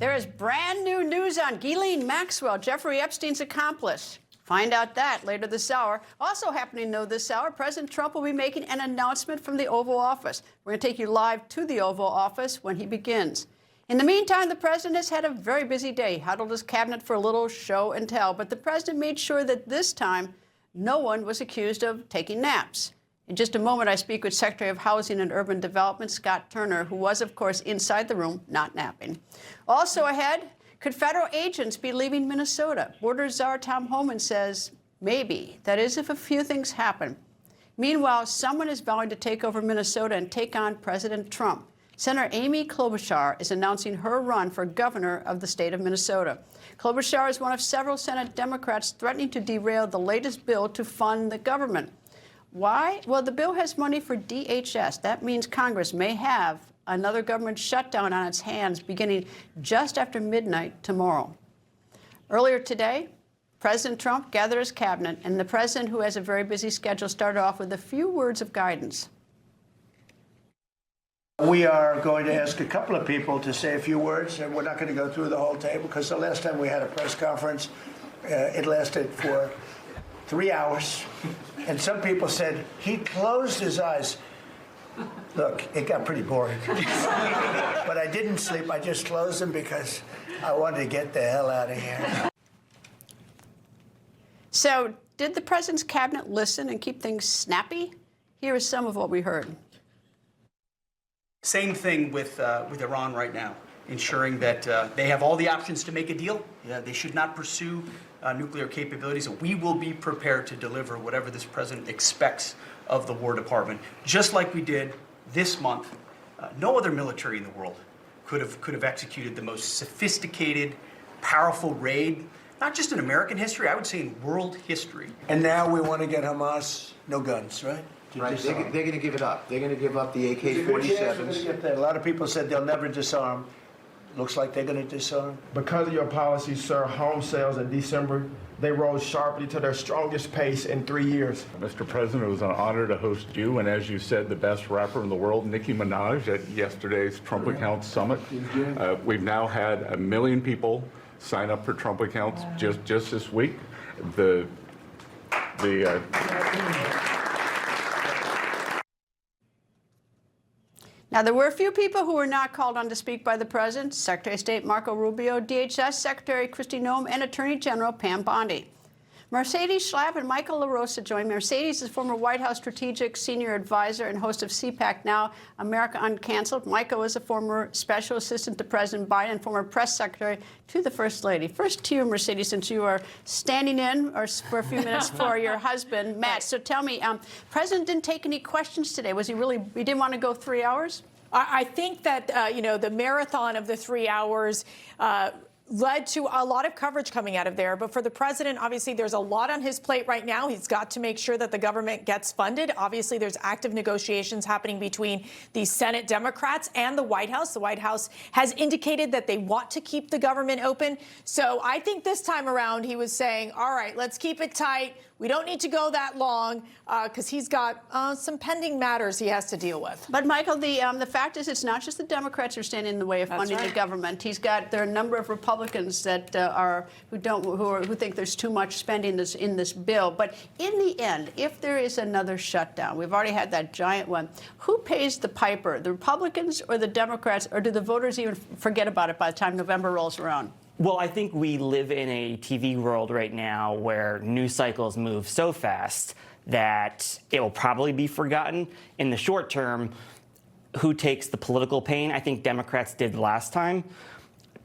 There is brand new news on Ghislaine Maxwell, Jeffrey Epstein's accomplice. Find out that later this hour. Also happening though this hour, President Trump will be making an announcement from the Oval Office. We're going to take you live to the Oval Office when he begins. In the meantime, the president has had a very busy day, huddled his cabinet for a little show and tell, but the president made sure that this time no one was accused of taking naps. In just a moment, I speak with Secretary of Housing and Urban Development, Scott Turner, who was, of course, inside the room, not napping. Also ahead, could federal agents be leaving Minnesota? Border czar Tom Homan says maybe. That is, if a few things happen. Meanwhile, someone is vowing to take over Minnesota and take on President Trump. Senator Amy Klobuchar is announcing her run for governor of the state of Minnesota. Klobuchar is one of several Senate Democrats threatening to derail the latest bill to fund the government. Why? Well, the bill has money for DHS. That means Congress may have another government shutdown on its hands beginning just after midnight tomorrow. Earlier today, President Trump gathered his cabinet, and the president, who has a very busy schedule, started off with a few words of guidance. We are going to ask a couple of people to say a few words, and we're not going to go through the whole table because the last time we had a press conference, it lasted for 3 hours, and some people said he closed his eyes. Look, it got pretty boring. But I didn't sleep. I just closed them because I wanted to get the hell out of here. So, did the president's cabinet listen and keep things snappy? Here is some of what we heard. Same thing with Iran right now, ensuring that they have all the options to make a deal. They should not pursue nuclear capabilities. We will be prepared to deliver whatever this president expects of the War Department, just like we did this month. No other military in the world could have executed the most sophisticated, powerful raid, not just in American history, I would say in world history. And now we want to get Hamas no guns, right? Right, they're going to give it up. They're going to give up the AK-47s. A lot of people said they'll never disarm. Looks like they're going to disarm. Because of your policy, sir, home sales in December, they rose sharply to their strongest pace in 3 years. Mr. President, it was an honor to host you and, as you said, the best rapper in the world, Nicki Minaj, at yesterday's Trump Accounts Summit. We've now had 1 million people sign up for Trump accounts just this week. Now, there were a few people who were not called on to speak by the president: Secretary of State Marco Rubio, DHS Secretary Kristi Noem, and Attorney General Pam Bondi. Mercedes Schlapp and Michael LaRosa joined me. Mercedes is former White House strategic senior advisor and host of CPAC Now, America Uncanceled. Michael is a former special assistant to President Biden and former press secretary to the First Lady. First to you, Mercedes, since you are standing in for a few minutes for your husband, Matt. So tell me, President didn't take any questions today. Was he didn't want to go 3 hours? I think that, the marathon of the 3 hours led to a lot of coverage coming out of there. But for the president, obviously, there's a lot on his plate right now. He's got to make sure that the government gets funded. Obviously, there's active negotiations happening between the Senate Democrats and the White House. The White House has indicated that they want to keep the government open. So I think this time around, he was saying, all right, let's keep it tight. We don't need to go that long because he's got some pending matters he has to deal with. But Michael, the fact is, it's not just the Democrats who are standing in the way of funding the government. There are a number of Republicans that who think there's too much spending in this bill. But in the end, if there is another shutdown, we've already had that giant one. Who pays the piper? The Republicans or the Democrats, or do the voters even forget about it by the time November rolls around? Well, I think we live in a TV world right now where news cycles move so fast that it will probably be forgotten. In the short term, who takes the political pain? I think Democrats did last time.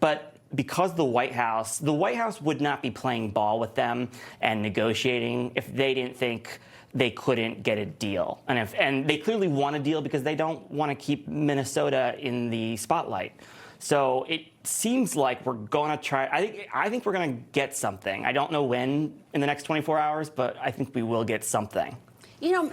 But because the White House would not be playing ball with them and negotiating if they didn't think they couldn't get a deal. And they clearly want a deal because they don't want to keep Minnesota in the spotlight. So it seems like we're going to try. I think we're going to get something. I don't know when in the next 24 hours, but I think we will get something. You know,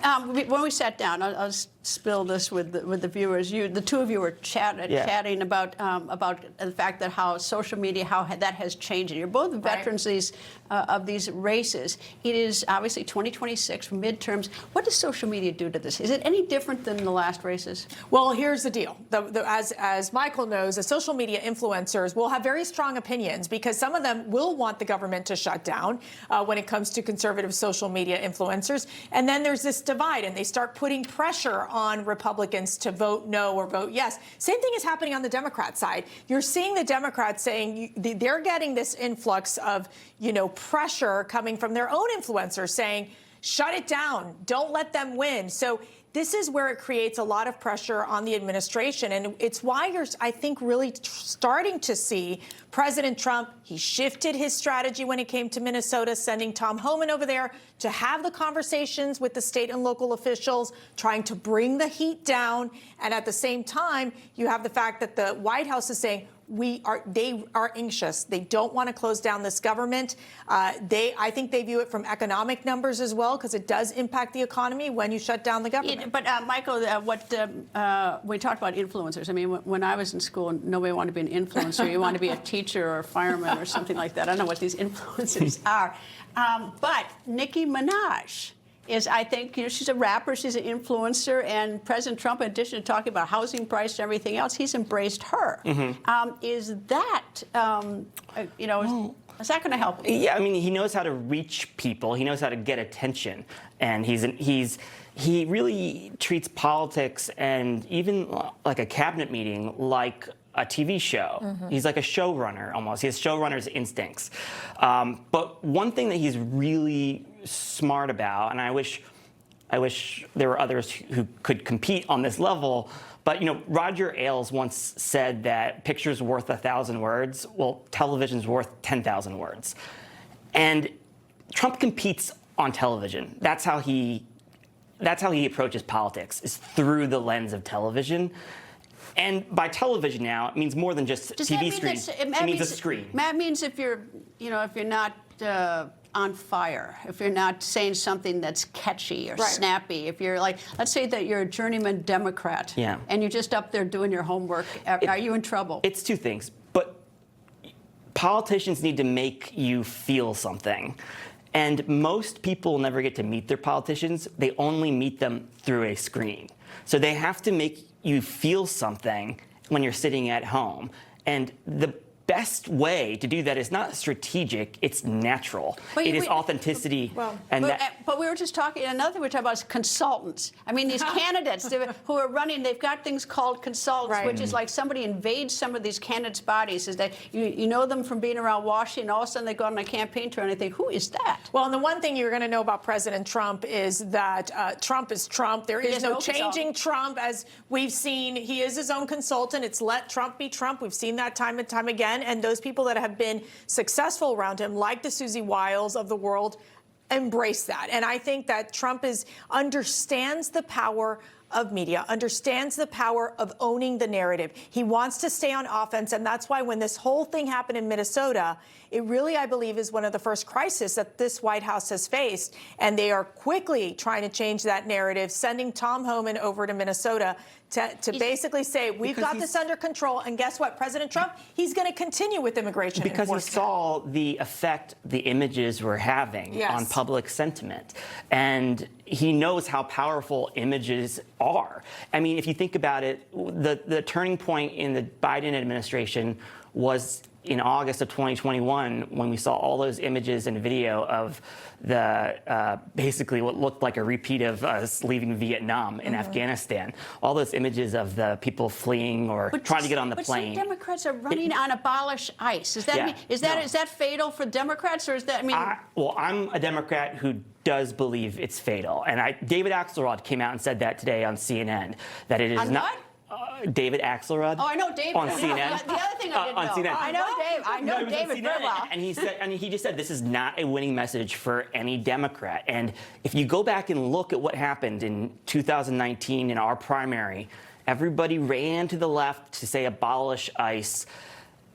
when we sat down, I was spill this with the viewers. The two of you were chatting about the fact that how social media, how that has changed. You're both veterans of these races. It is obviously 2026 midterms. What does social media do to this? Is it any different than the last races? Well, here's the deal. As Michael knows, the social media influencers will have very strong opinions because some of them will want the government to shut down when it comes to conservative social media influencers. And then there's this divide, and they start putting pressure on Republicans to vote no or vote yes. Same thing is happening on the Democrat side. You're seeing the Democrats saying they're getting this influx of, pressure coming from their own influencers saying, shut it down, don't let them win. So this is where it creates a lot of pressure on the administration. And it's why you're, I think, really starting to see President Trump. He shifted his strategy when it came to Minnesota, sending Tom Homan over there to have the conversations with the state and local officials, trying to bring the heat down. And at the same time, you have the fact that the White House is saying, they are anxious. They don't want to close down this government. I think they view it from economic numbers as well, because it does impact the economy when you shut down the government. But Michael, we talked about influencers. I mean, when I was in school, nobody wanted to be an influencer. You want to be a teacher or a fireman or something like that. I don't know what these influencers are. But Nicki Minaj is, I think, she's a rapper, she's an influencer, and President Trump, in addition to talking about housing price and everything else, he's embraced her. Is that, is that going to help? Yeah, I mean, he knows how to reach people. He knows how to get attention, and he really treats politics and even like a cabinet meeting like a TV show. He's like a showrunner almost. He has showrunner's instincts. But one thing that he's really smart about, and I wish there were others who could compete on this level, but Roger Ailes once said that picture's worth 1,000 words. Well, television's worth 10,000 words. And Trump competes on television. That's how he approaches politics, is through the lens of television. And by television now, it means more than just TV screen. It means a screen. That means if you're not on fire, if you're not saying something that's catchy or snappy, if you're like, let's say that you're a journeyman Democrat, and you're just up there doing your homework, are you in trouble? It's two things, but politicians need to make you feel something. And most people never get to meet their politicians. They only meet them through a screen. So they have to make you feel something when you're sitting at home. And the best way to do that is not strategic, it's natural. It is authenticity. But we were just talking, another thing we're talking about is consultants. I mean, these candidates who are running, they've got things called consultants, which is like somebody invades some of these candidates' bodies. Is that you know them from being around Washington, all of a sudden they go on a campaign tour and they think, who is that? Well, and the one thing you're going to know about President Trump is that Trump is Trump. There is no changing Trump, as we've seen. He is his own consultant. It's let Trump be Trump. We've seen that time and time again. And those people that have been successful around him, like the Susie Wiles of the world, embrace that. And I think that Trump understands the power of media, understands the power of owning the narrative. He wants to stay on offense, and that's why when this whole thing happened in Minnesota, it really, I believe, is one of the first crises that this White House has faced, and they are quickly trying to change that narrative, sending Tom Homan over to Minnesota to basically say, we've got this under control, and guess what, President Trump, he's going to continue with immigration because enforcement. He saw the effect the images were having on public sentiment, and he knows how powerful images are. I mean, if you think about it, the turning point in the Biden administration was in August of 2021, when we saw all those images and video of the basically what looked like a repeat of us leaving Vietnam in Afghanistan. All those images of the people fleeing or trying to get on the plane. But some Democrats are running on abolish ICE. Is that fatal for Democrats, or is that? I mean, well, I'm a Democrat who does believe it's fatal, and David Axelrod came out and said that today on CNN that it is not. What? David Axelrod. Oh, I know David. On CNN. The other thing I didn't know. CNN. I know Dave. I know David very well. And he said, he just said this is not a winning message for any Democrat. And if you go back and look at what happened in 2019 in our primary, everybody ran to the left to say abolish ICE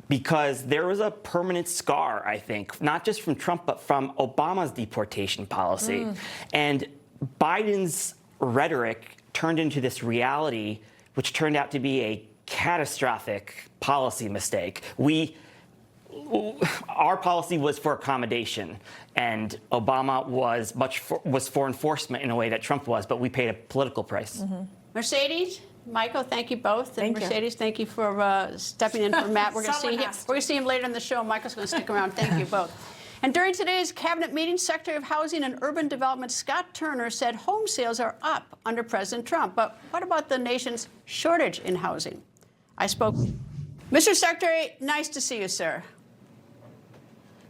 because there was a permanent scar, I think, not just from Trump, but from Obama's deportation policy. And Biden's rhetoric turned into this reality, which turned out to be a catastrophic policy mistake. Our policy was for accommodation, and Obama was for enforcement in a way that Trump was, but we paid a political price. Mercedes, Michael, thank you both. Thank And you. Mercedes, thank you for stepping in for Matt. We're going to see Someone him. has to. We're going to see him later in the show. Michael's going to stick around. Thank you both. And during today's cabinet meeting, Secretary of Housing and Urban Development Scott Turner said home sales are up under President Trump. But what about the nation's shortage in housing? I spoke. Mr. Secretary, nice to see you, sir.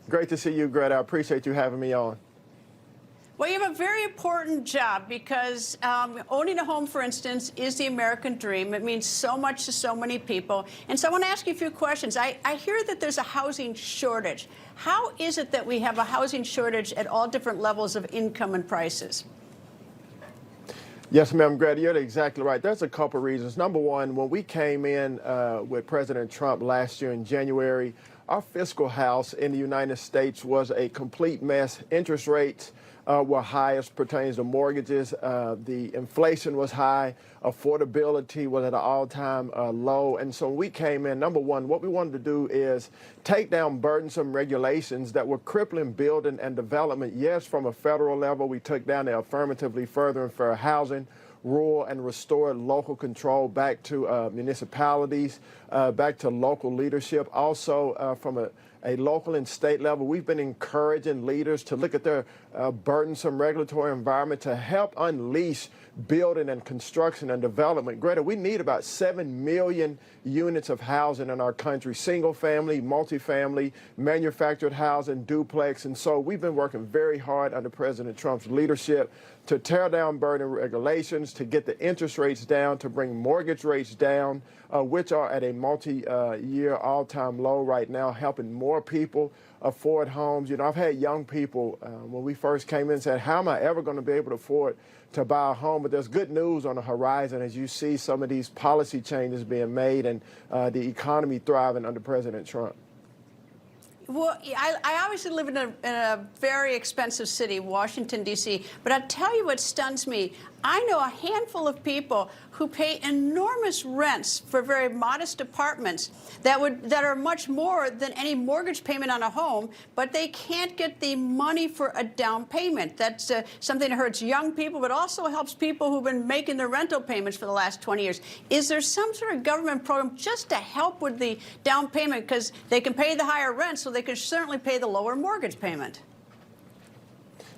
Great to see you, Greta. I appreciate you having me on. Well, you have a very important job because owning a home, for instance, is the American dream. It means so much to so many people. And so I want to ask you a few questions. I hear that there's a housing shortage. How is it that we have a housing shortage at all different levels of income and prices? Yes, ma'am, Greta, you're exactly right. There's a couple reasons. Number one, when we came in with President Trump last year in January, our fiscal house in the United States was a complete mess. Interest rates were high as pertains to mortgages. The inflation was high. Affordability was at an all-time low. And so when we came in, number one, what we wanted to do is take down burdensome regulations that were crippling building and development. Yes, from a federal level, we took down the affirmatively further and fair housing rule and restored local control back to municipalities, back to local leadership. Also, from a local and state level, we've been encouraging leaders to look at their burdensome regulatory environment to help unleash building and construction and development. Greta, we need about 7 million units of housing in our country, single family, multifamily, manufactured housing, duplex. And so we've been working very hard under President Trump's leadership to tear down burden regulations, to get the interest rates down, to bring mortgage rates down, which are at a multi-year all-time low right now, helping more people afford homes. You know, I've had young people when we first came in said, how am I ever going to be able to afford to buy a home? But there's good news on the horizon as you see some of these policy changes being made and the economy thriving under President Trump. Well, I obviously live in a very expensive city, Washington, D.C., but I'll tell you what stuns me. I know a handful of people who pay enormous rents for very modest apartments that are much more than any mortgage payment on a home, but they can't get the money for a down payment. That's something that hurts young people, but also helps people who've been making their rental payments for the last 20 years. Is there some sort of government program just to help with the down payment because they can pay the higher rent, so they can certainly pay the lower mortgage payment?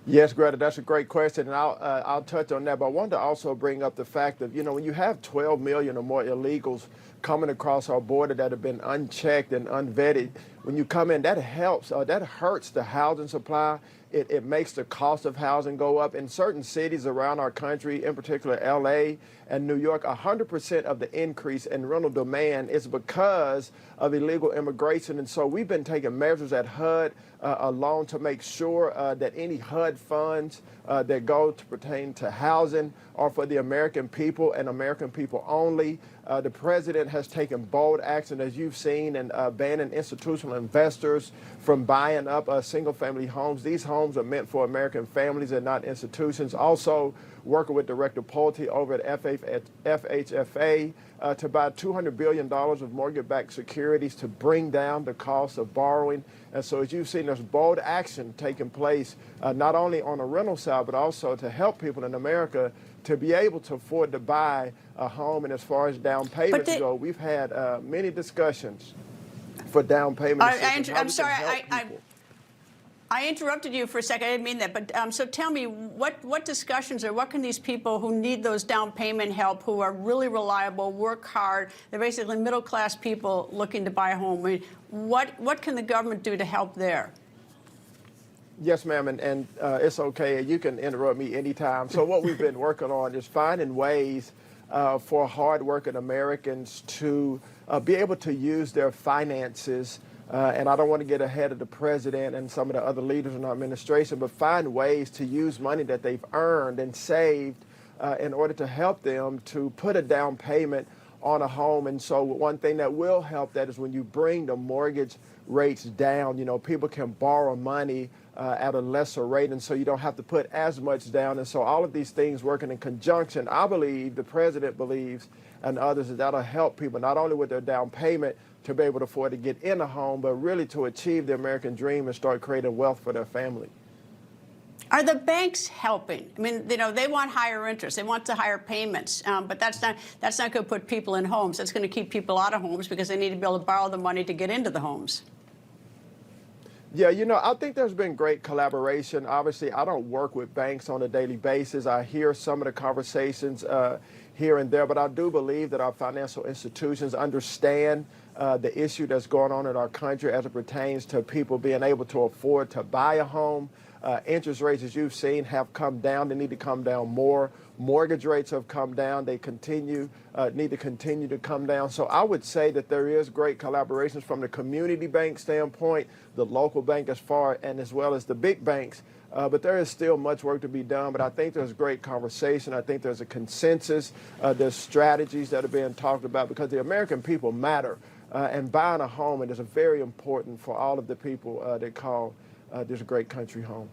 Yes, Greta, that's a great question, and I'll touch on that. But I wanted to also bring up the fact that, you know, when you have 12 million or more illegals coming across our border that have been unchecked and unvetted, when you come in, that helps, that hurts the housing supply. It makes the cost of housing go up. In certain cities around our country, in particular L.A. and New York, 100% of the increase in rental demand is because of illegal immigration. And so we've been taking measures at HUD alone to make sure that any HUD funds that go to pertain to housing are for the American people and American people only. The president has taken bold action, as you've seen, in banning institutional investors from buying up single-family homes. These homes are meant for American families and not institutions. Also, working with Director Pulte over at FHFA to buy $200 billion of mortgage-backed securities to bring down the cost of borrowing. And so as you've seen, there's bold action taking place, not only on the rental side, but also to help people in America to be able to afford to buy a home. And as far as down payments go, we've had many discussions for down payments. I'm sorry, I interrupted you for a second. I didn't mean that. But so tell me, what discussions or what can these people who need those down payment help, who are really reliable, work hard, they're basically middle-class people looking to buy a home, I mean, what can the government do to help there? Yes, ma'am, and it's okay. You can interrupt me anytime. So what we've been working on is finding ways for hardworking Americans to be able to use their finances. And I don't want to get ahead of the president and some of the other leaders in our administration, but find ways to use money that they've earned and saved in order to help them to put a down payment on a home. And so one thing that will help that is when you bring the mortgage rates down, you know, people can borrow money at a lesser rate, and so you don't have to put as much down. And so all of these things working in conjunction, I believe, the president believes, and others, that that'll help people not only with their down payment to be able to afford to get in a home, but really to achieve the American dream and start creating wealth for their family. Are the banks helping? I mean, you know, they want higher interest. They want the higher payments, but that's not going to put people in homes. That's going to keep people out of homes because they need to be able to borrow the money to get into the homes. Yeah, you know, I think there's been great collaboration. Obviously, I don't work with banks on a daily basis. I hear some of the conversations here and there, but I do believe that our financial institutions understand the issue that's going on in our country as it pertains to people being able to afford to buy a home. Interest rates, as you've seen, have come down. They need to come down more. Mortgage rates have come down. They need to continue to come down. So I would say that there is great collaborations from the community bank standpoint, the local bank as well as the big banks. But there is still much work to be done. But I think there's great conversation. I think there's a consensus. There's strategies that are being talked about because the American people matter. And buying a home, it is very important for all of the people that call this great country home.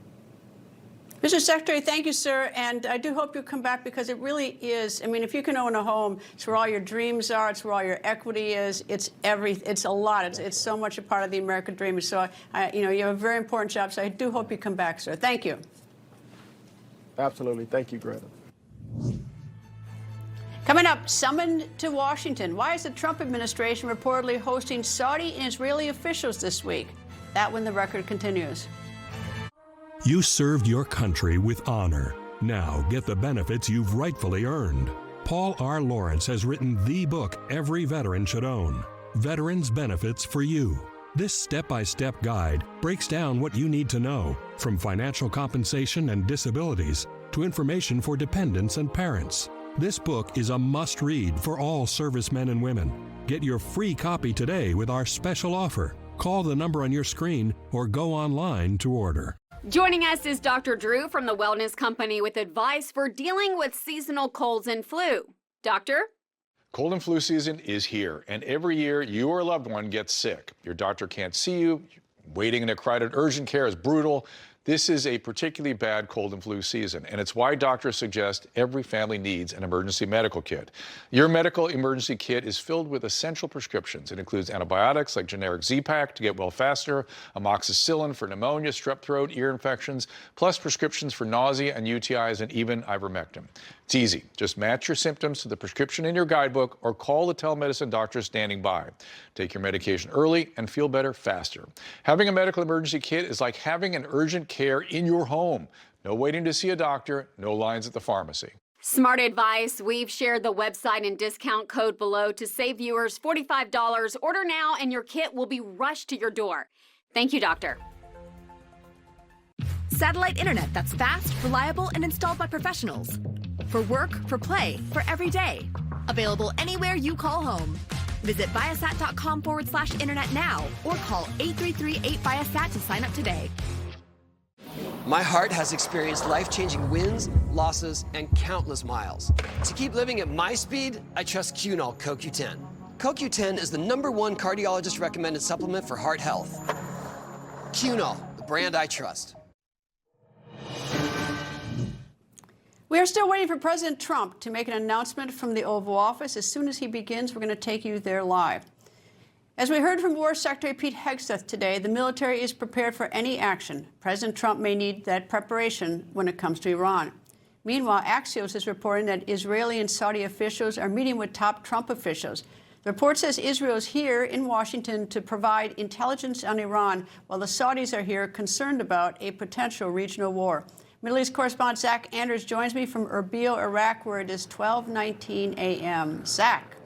Mr. Secretary, thank you, sir. And I do hope you come back because it really is. I mean, if you can own a home, it's where all your dreams are. It's where all your equity is. It's a lot. It's so much a part of the American dream. So, you know, you have a very important job. So I do hope you come back, sir. Thank you. Absolutely. Thank you, Greta. Coming up, summoned to Washington. Why is the Trump administration reportedly hosting Saudi and Israeli officials this week? That when the record continues. You served your country with honor. Now get the benefits you've rightfully earned. Paul R. Lawrence has written the book every veteran should own, Veterans Benefits for You. This step-by-step guide breaks down what you need to know, from financial compensation and disabilities to information for dependents and parents. This book is a must-read for all servicemen and women. Get your free copy today with our special offer. Call the number on your screen or go online to order. Joining us is Dr. Drew from the Wellness Company with advice for dealing with seasonal colds and flu. Doctor? Cold and flu season is here, and every year you or a loved one gets sick. Your doctor can't see you. Waiting in a crowded urgent care is brutal. This is a particularly bad cold and flu season, and it's why doctors suggest every family needs an emergency medical kit. Your medical emergency kit is filled with essential prescriptions. It includes antibiotics like generic Z-Pak to get well faster, amoxicillin for pneumonia, strep throat, ear infections, plus prescriptions for nausea and UTIs, and even ivermectin. It's easy. Just match your symptoms to the prescription in your guidebook or call the telemedicine doctor standing by. Take your medication early and feel better faster. Having a medical emergency kit is like having an urgent care in your home. No waiting to see a doctor, no lines at the pharmacy. Smart advice. We've shared the website and discount code below to save viewers $45. Order now and your kit will be rushed to your door. Thank you, doctor. Satellite internet that's fast, reliable, and installed by professionals. For work, for play, for every day. Available anywhere you call home. Visit Viasat.com/internet now or call 833-8Viasat to sign up today. My heart has experienced life-changing wins, losses, and countless miles. To keep living at my speed, I trust Cunol CoQ10. CoQ10 is the #1 cardiologist-recommended supplement for heart health. Cunol, the brand I trust. We are still waiting for President Trump to make an announcement from the Oval Office. As soon as he begins, we're going to take you there live. As we heard from War Secretary Pete Hegseth today, the military is prepared for any action. President Trump may need that preparation when it comes to Iran. Meanwhile, Axios is reporting that Israeli and Saudi officials are meeting with top Trump officials. The report says Israel is here in Washington to provide intelligence on Iran, while the Saudis are here concerned about a potential regional war. Middle East correspondent Zach Anders joins me from Erbil, Iraq, where it is 12:19 a.m. Zach.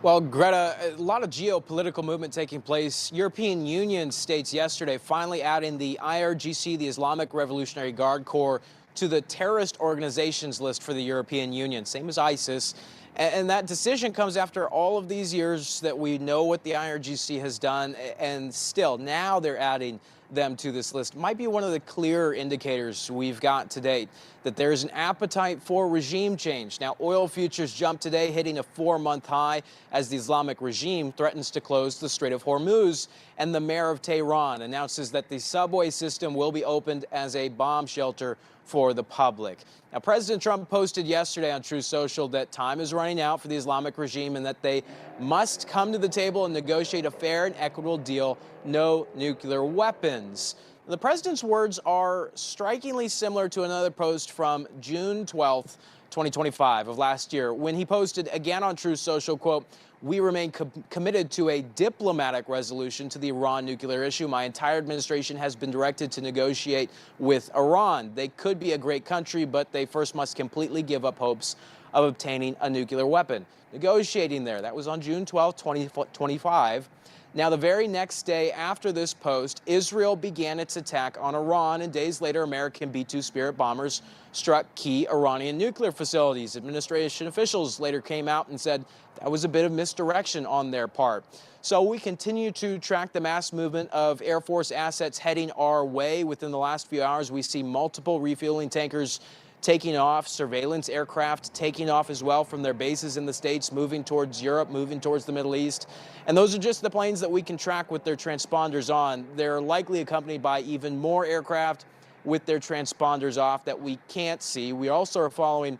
Well, Greta, a lot of geopolitical movement taking place. European Union states yesterday finally adding the IRGC, the Islamic Revolutionary Guard Corps, to the terrorist organizations list for the European Union, same as ISIS. And that decision comes after all of these years that we know what the IRGC has done, and still now they're adding them to this list might be one of the clearer indicators we've got to date that there is an appetite for regime change. Now, oil futures jumped today, hitting a 4-month high as the Islamic regime threatens to close the Strait of Hormuz, and the mayor of Tehran announces that the subway system will be opened as a bomb shelter for the public. Now, President Trump posted yesterday on Truth Social that time is running out for the Islamic regime and that they must come to the table and negotiate a fair and equitable deal, no nuclear weapons. The president's words are strikingly similar to another post from June 12th, 2025 of last year, when he posted again on Truth Social, quote, "We remain committed to a diplomatic resolution to the Iran nuclear issue. My entire administration has been directed to negotiate with Iran. They could be a great country, but they first must completely give up hopes of obtaining a nuclear weapon." Negotiating there. That was on June 12, 2025. Now, the very next day after this post, Israel began its attack on Iran, and days later, American B-2 Spirit bombers struck key Iranian nuclear facilities. Administration officials later came out and said that was a bit of misdirection on their part. So we continue to track the mass movement of Air Force assets heading our way. Within the last few hours, we see multiple refueling tankers taking off, surveillance aircraft taking off as well from their bases in the States, moving towards Europe, moving towards the Middle East. And those are just the planes that we can track with their transponders on. They're likely accompanied by even more aircraft with their transponders off that we can't see. We also are following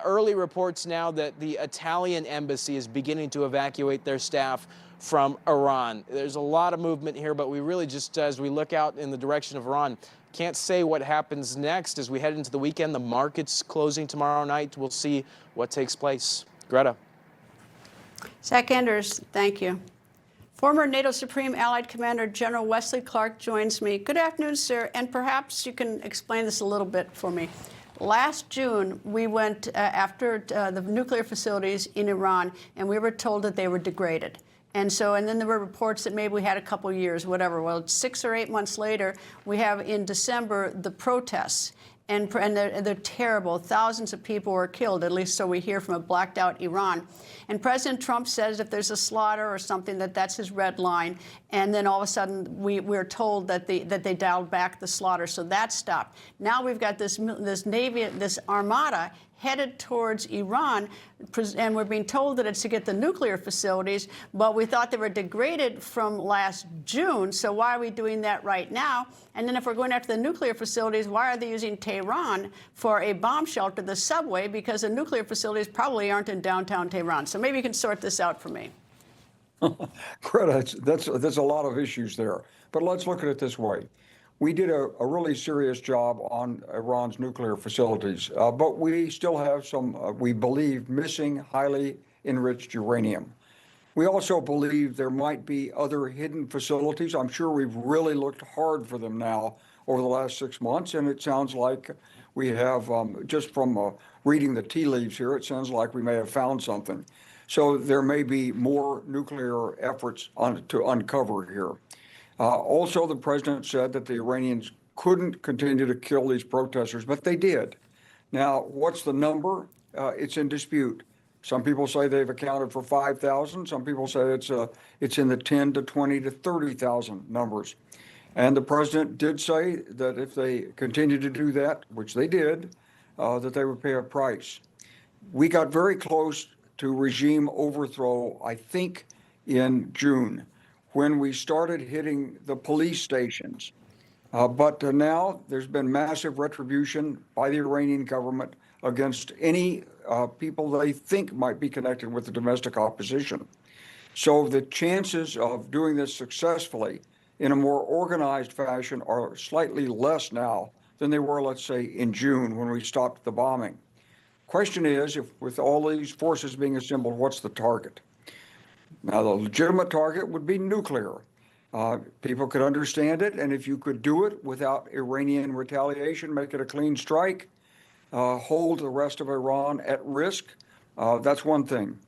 early reports now that the Italian embassy is beginning to evacuate their staff from Iran. There's a lot of movement here, but we really just, as we look out in the direction of Iran, can't say what happens next as we head into the weekend. The market's closing tomorrow night. We'll see what takes place. Greta. Zach Anders, thank you. Former NATO Supreme Allied Commander General Wesley Clark joins me. Good afternoon, sir, and perhaps you can explain this a little bit for me. Last June, we went after the nuclear facilities in Iran, and we were told that they were degraded. And then there were reports that maybe we had a couple years, whatever. Well, 6 or 8 months later, we have in December the protests. And they're terrible. Thousands of people were killed, at least so we hear from a blacked out Iran. And President Trump says if there's a slaughter or something, that's his red line. And then all of a sudden, we're told that they dialed back the slaughter, so that stopped. Now we've got this Navy, this armada headed towards Iran, and we're being told that it's to get the nuclear facilities, but we thought they were degraded from last June, so why are we doing that right now? And then if we're going after the nuclear facilities, why are they using Tehran for a bomb shelter, the subway, because the nuclear facilities probably aren't in downtown Tehran. So maybe you can sort this out for me. Greta, there's a lot of issues there, but let's look at it this way. We did a really serious job on Iran's nuclear facilities, but we still have some, we believe, missing highly enriched uranium. We also believe there might be other hidden facilities. I'm sure we've really looked hard for them now over the last 6 months, and it sounds like we have, just from reading the tea leaves here, it sounds like we may have found something. So there may be more nuclear efforts to uncover here. Also, the president said that the Iranians couldn't continue to kill these protesters, but they did. Now, what's the number? It's in dispute. Some people say they've accounted for 5,000. Some people say it's in the 10 to 20 to 30,000 numbers. And the president did say that if they continue to do that, which they did, that they would pay a price. We got very close to regime overthrow, I think, in June, when we started hitting the police stations. But now there's been massive retribution by the Iranian government against any people they think might be connected with the domestic opposition. So the chances of doing this successfully in a more organized fashion are slightly less now than they were, let's say, in June when we stopped the bombing. Question is, if with all these forces being assembled, what's the target? Now, the legitimate target would be nuclear. People could understand it, and if you could do it without Iranian retaliation, make it a clean strike, hold the rest of Iran at risk, that's one thing.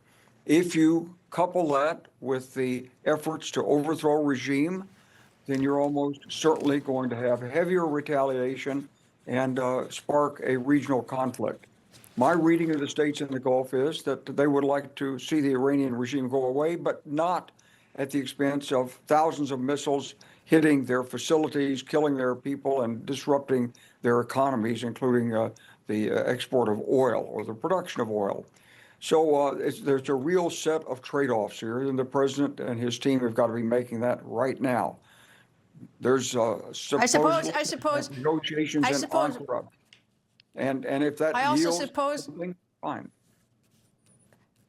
If you couple that with the efforts to overthrow regime, then you're almost certainly going to have heavier retaliation and spark a regional conflict. My reading of the states in the Gulf is that they would like to see the Iranian regime go away, but not at the expense of thousands of missiles hitting their facilities, killing their people, and disrupting their economies, including the export of oil or the production of oil. So there's a real set of trade-offs here, and the president and his team have got to be making that right now. There's negotiations in Ankara, and if that yields something, fine.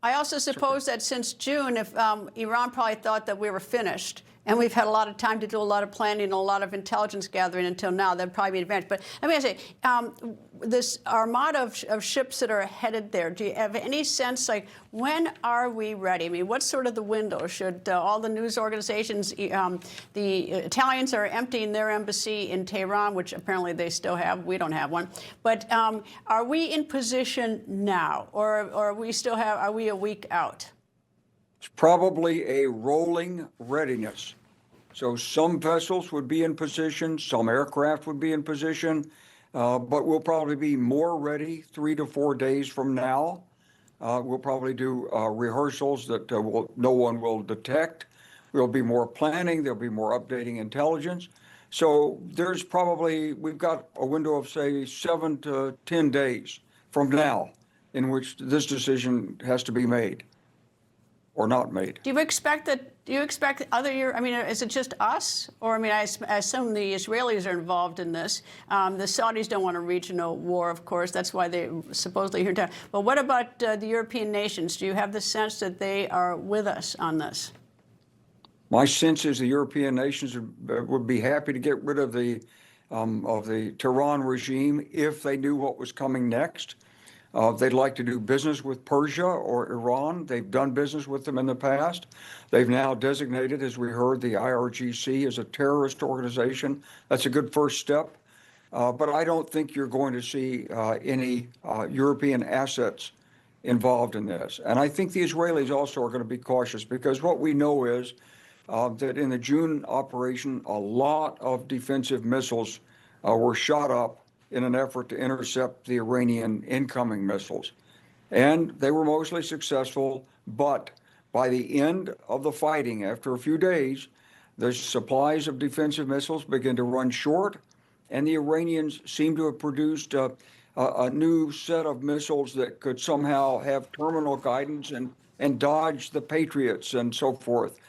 I also suppose that since June, if Iran probably thought that we were finished, and we've had a lot of time to do a lot of planning and a lot of intelligence gathering until now, that'd probably be an advantage. But let me say, this armada of ships that are headed there, do you have any sense, like, when are we ready? I mean, what's sort of the window? Should all the news organizations, the Italians are emptying their embassy in Tehran, which apparently they still have. We don't have one. But are we in position now, or are we a week out? It's probably a rolling readiness. So some vessels would be in position, some aircraft would be in position, but we'll probably be more ready 3 to 4 days from now. We'll probably do rehearsals that no one will detect. There'll be more planning, there'll be more updating intelligence. So we've got a window of, say, 7 to 10 days from now in which this decision has to be made or not made. Do you expect other I mean, is it just us? Or, I mean, I assume the Israelis are involved in this. The Saudis don't want a regional war, of course. That's why they're supposedly here in town. But what about the European nations? Do you have the sense that they are with us on this? My sense is the European nations would be happy to get rid of the Tehran regime if they knew what was coming next. They'd like to do business with Persia or Iran. They've done business with them in the past. They've now designated, as we heard, the IRGC as a terrorist organization. That's a good first step. But I don't think you're going to see any European assets involved in this. And I think the Israelis also are going to be cautious, because what we know is that in the June operation, a lot of defensive missiles were shot up in an effort to intercept the Iranian incoming missiles. And they were mostly successful, but by the end of the fighting, after a few days, the supplies of defensive missiles began to run short, and the Iranians seem to have produced a new set of missiles that could somehow have terminal guidance and dodge the Patriots and so forth.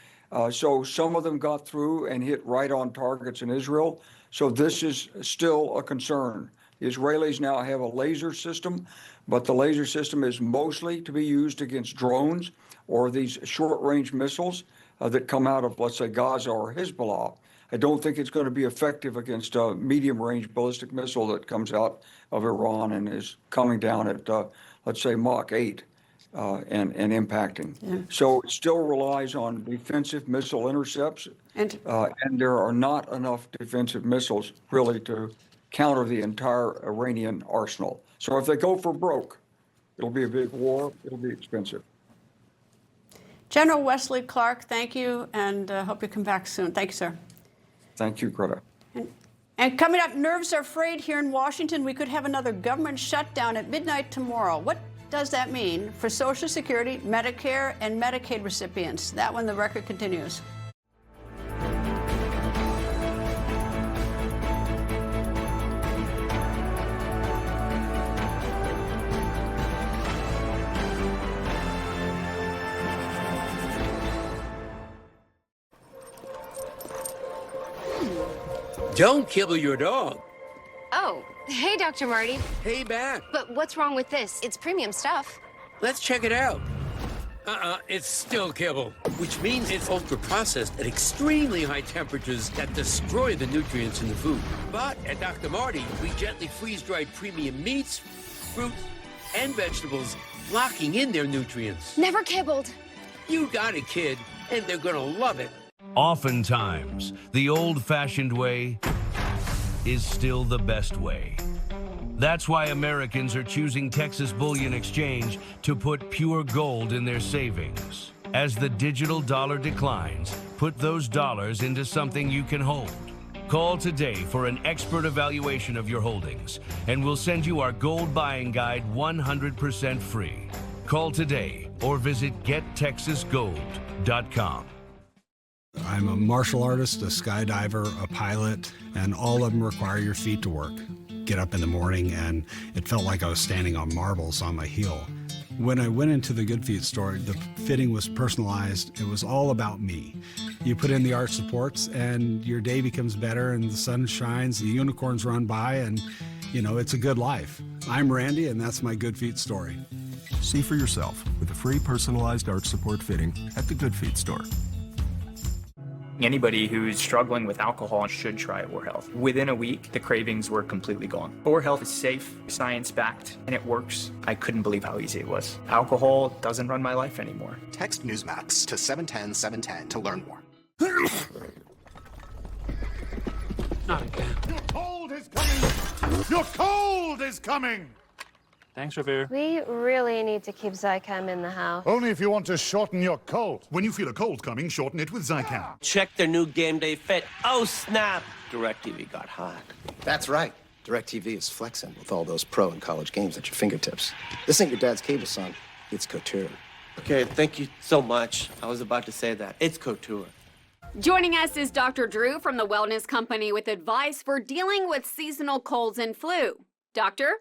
So some of them got through and hit right on targets in Israel. So this is still a concern. The Israelis now have a laser system, but the laser system is mostly to be used against drones or these short-range missiles that come out of, let's say, Gaza or Hezbollah. I don't think it's going to be effective against a medium-range ballistic missile that comes out of Iran and is coming down at, let's say, Mach 8 and impacting. Yeah. So it still relies on defensive missile intercepts, and there are not enough defensive missiles really to counter the entire Iranian arsenal. So if they go for broke, it'll be a big war. It'll be expensive. General Wesley Clark, thank you, and hope you come back soon. Thank you, sir. Thank you, Greta. And coming up, nerves are frayed here in Washington. We could have another government shutdown at midnight tomorrow. What does that mean for Social Security, Medicare, and Medicaid recipients? That when the record continues. Don't kibble your dog. Oh, hey, Dr. Marty. Hey, back. But what's wrong with this? It's premium stuff. Let's check it out. It's still kibble, which means it's ultra-processed at extremely high temperatures that destroy the nutrients in the food. But at Dr. Marty, we gently freeze-dried premium meats, fruit, and vegetables, locking in their nutrients. Never kibbled. You got it, kid, and they're gonna love it. Oftentimes, the old-fashioned way is still the best way. That's why Americans are choosing Texas Bullion Exchange to put pure gold in their savings. As the digital dollar declines, put those dollars into something you can hold. Call today for an expert evaluation of your holdings, and we'll send you our gold buying guide 100% free. Call today or visit gettexasgold.com. I'm a martial artist, a skydiver, a pilot, and all of them require your feet to work. Get up in the morning and it felt like I was standing on marbles on my heel. When I went into the Good Feet store, the fitting was personalized. It was all about me. You put in the arch supports and your day becomes better and the sun shines, the unicorns run by, and you know, it's a good life. I'm Randy and that's my Good Feet story. See for yourself with a free personalized arch support fitting at the Good Feet store. Anybody who's struggling with alcohol should try Or Health. Within a week, the cravings were completely gone. Or Health is safe, science-backed, and it works. I couldn't believe how easy it was. Alcohol doesn't run my life anymore. Text Newsmax to 710-710 to learn more. Not again. Your cold is coming! Your cold is coming! Thanks, Revere. We really need to keep Zycam in the house. Only if you want to shorten your cold. When you feel a cold coming, shorten it with Zycam. Check their new game day fit. Oh, snap! DirecTV got hot. That's right. DirecTV is flexing with all those pro and college games at your fingertips. This ain't your dad's cable, son. It's couture. Okay, thank you so much. I was about to say that. It's couture. Joining us is Dr. Drew from the Wellness Company with advice for dealing with seasonal colds and flu. Doctor?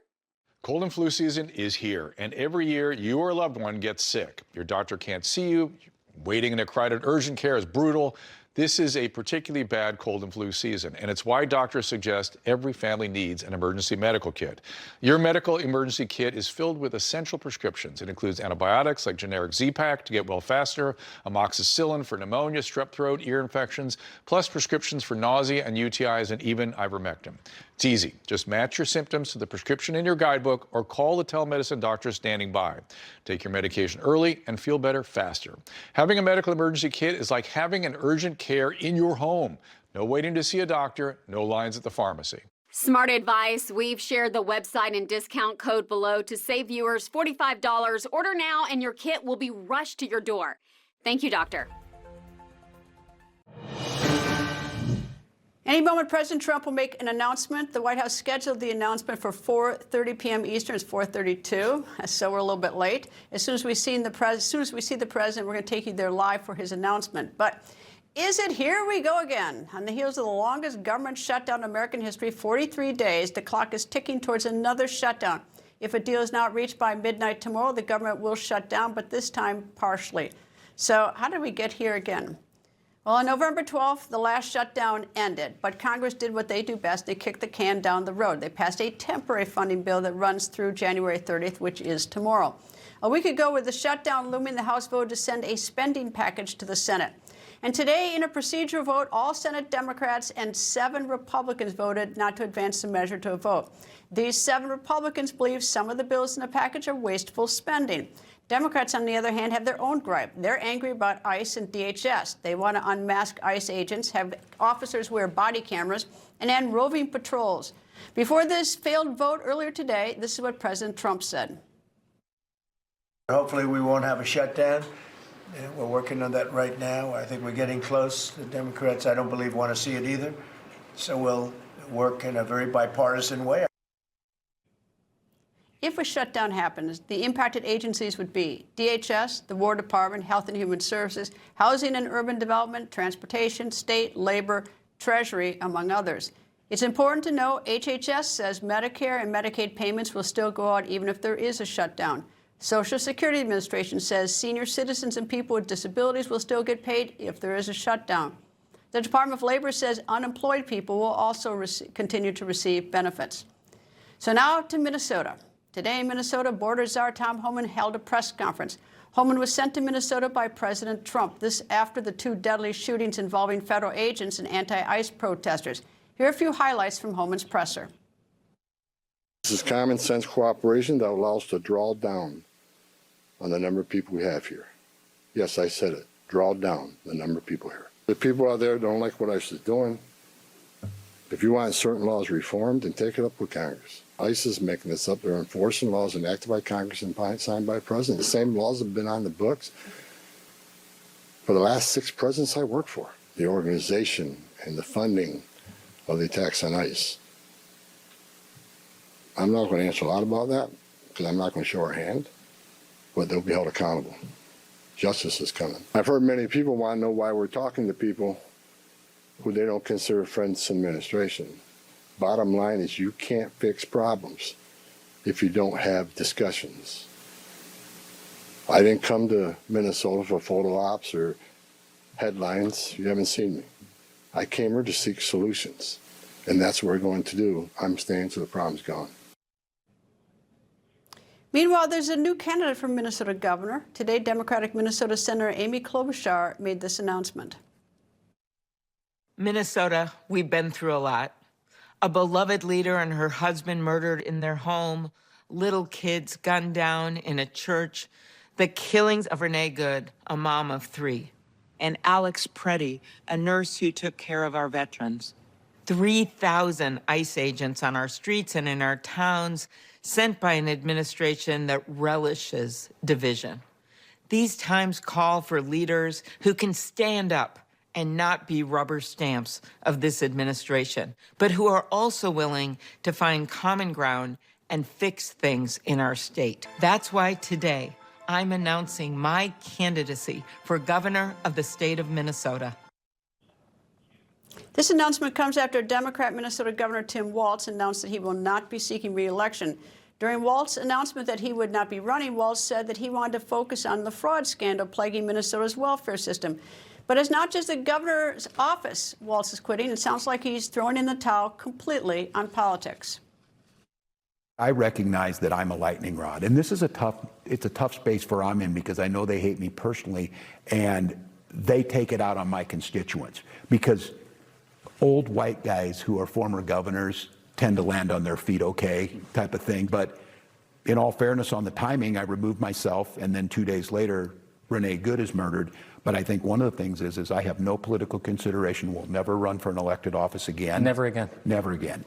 Cold and flu season is here, and every year you or a loved one gets sick. Your doctor can't see you. Waiting in a crowded urgent care is brutal. This is a particularly bad cold and flu season, and it's why doctors suggest every family needs an emergency medical kit. Your medical emergency kit is filled with essential prescriptions. It includes antibiotics like generic Z-Pak to get well faster, amoxicillin for pneumonia, strep throat, ear infections, plus prescriptions for nausea and UTIs, and even ivermectin. It's easy. Just match your symptoms to the prescription in your guidebook or call the telemedicine doctor standing by. Take your medication early and feel better faster. Having a medical emergency kit is like having an urgent care in your home. No waiting to see a doctor, no lines at the pharmacy. Smart advice. We've shared the website and discount code below to save viewers $45. Order now and your kit will be rushed to your door. Thank you, doctor. Any moment, President Trump will make an announcement. The White House scheduled the announcement for 4:30 p.m. Eastern. It's 4:32, so we're a little bit late. As soon as we see the president, we're going to take you there live for his announcement. But is it here we go again? On the heels of the longest government shutdown in American history, 43 days, the clock is ticking towards another shutdown. If a deal is not reached by midnight tomorrow, the government will shut down, but this time partially. So how did we get here again? Well, on November 12th, the last shutdown ended, but Congress did what they do best. They kicked the can down the road. They passed a temporary funding bill that runs through January 30th, which is tomorrow. A week ago, with the shutdown looming, the House voted to send a spending package to the Senate. And today, in a procedural vote, all Senate Democrats and 7 Republicans voted not to advance the measure to a vote. These 7 Republicans believe some of the bills in the package are wasteful spending. Democrats, on the other hand, have their own gripe. They're angry about ICE and DHS. They want to unmask ICE agents, have officers wear body cameras, and end roving patrols. Before this failed vote earlier today, this is what President Trump said. Hopefully we won't have a shutdown. We're working on that right now. I think we're getting close. The Democrats, I don't believe, want to see it either. So we'll work in a very bipartisan way. If a shutdown happens, the impacted agencies would be DHS, the War Department, Health and Human Services, Housing and Urban Development, Transportation, State, Labor, Treasury, among others. It's important to know HHS says Medicare and Medicaid payments will still go out even if there is a shutdown. Social Security Administration says senior citizens and people with disabilities will still get paid if there is a shutdown. The Department of Labor says unemployed people will also continue to receive benefits. So now to Minnesota. Today in Minnesota, Border Czar Tom Homan held a press conference. Homan was sent to Minnesota by President Trump, this after the 2 deadly shootings involving federal agents and anti-ICE protesters. Here are a few highlights from Homan's presser. This is common sense cooperation that allows us to draw down on the number of people we have here. Yes, I said it. Draw down the number of people here. The people out there don't like what ICE is doing. If you want certain laws reformed, then take it up with Congress. ICE is making this up. They're enforcing laws enacted by Congress and signed by the president. The same laws have been on the books for the last 6 presidents I worked for. The organization and the funding of the attacks on ICE. I'm not going to answer a lot about that because I'm not going to show our hand, but they'll be held accountable. Justice is coming. I've heard many people want to know why we're talking to people who they don't consider friends administration. Bottom line is you can't fix problems if you don't have discussions. I didn't come to Minnesota for photo ops or headlines. You haven't seen me. I came here to seek solutions, and that's what we're going to do. I'm staying till the problem's gone. Meanwhile, there's a new candidate for Minnesota governor. Today, Democratic Minnesota Senator Amy Klobuchar made this announcement. Minnesota, we've been through a lot. A beloved leader and her husband murdered in their home, little kids gunned down in a church, the killings of Renee Good, a mom of 3. And Alex Pretti, a nurse who took care of our veterans. 3,000 ICE agents on our streets and in our towns, sent by an administration that relishes division. These times call for leaders who can stand up and not be rubber stamps of this administration, but who are also willing to find common ground and fix things in our state. That's why today I'm announcing my candidacy for governor of the state of Minnesota. This announcement comes after Democrat Minnesota Governor Tim Walz announced that he will not be seeking re-election. During Walz's announcement that he would not be running, Walz said that he wanted to focus on the fraud scandal plaguing Minnesota's welfare system. But it's not just the governor's office Walz is quitting. It sounds like he's throwing in the towel completely on politics. I recognize that I'm a lightning rod, and this is a tough space where I'm in because I know they hate me personally, and they take it out on my constituents because old white guys who are former governors tend to land on their feet okay type of thing. But in all fairness on the timing, I removed myself, and then 2 days later, Renee Good is murdered. But I think one of the things is I have no political consideration, will never run for an elected office again. Never again. Never again.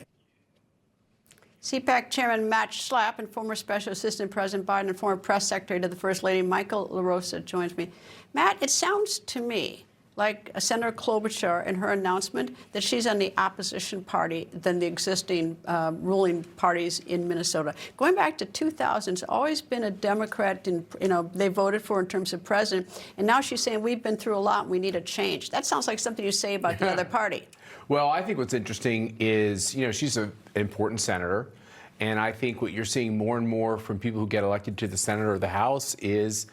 CPAC Chairman Matt Schlapp and former Special Assistant President Biden and former Press Secretary to the First Lady Michael LaRosa joins me. Matt, it sounds to me like Senator Klobuchar in her announcement that she's on the opposition party than the existing ruling parties in Minnesota. Going back to 2000, it's always been a Democrat, they voted for in terms of president, and now she's saying we've been through a lot and we need a change. That sounds like something you say about the other party. Well, I think what's interesting is, she's an important senator, and I think what you're seeing more and more from people who get elected to the Senate or the House is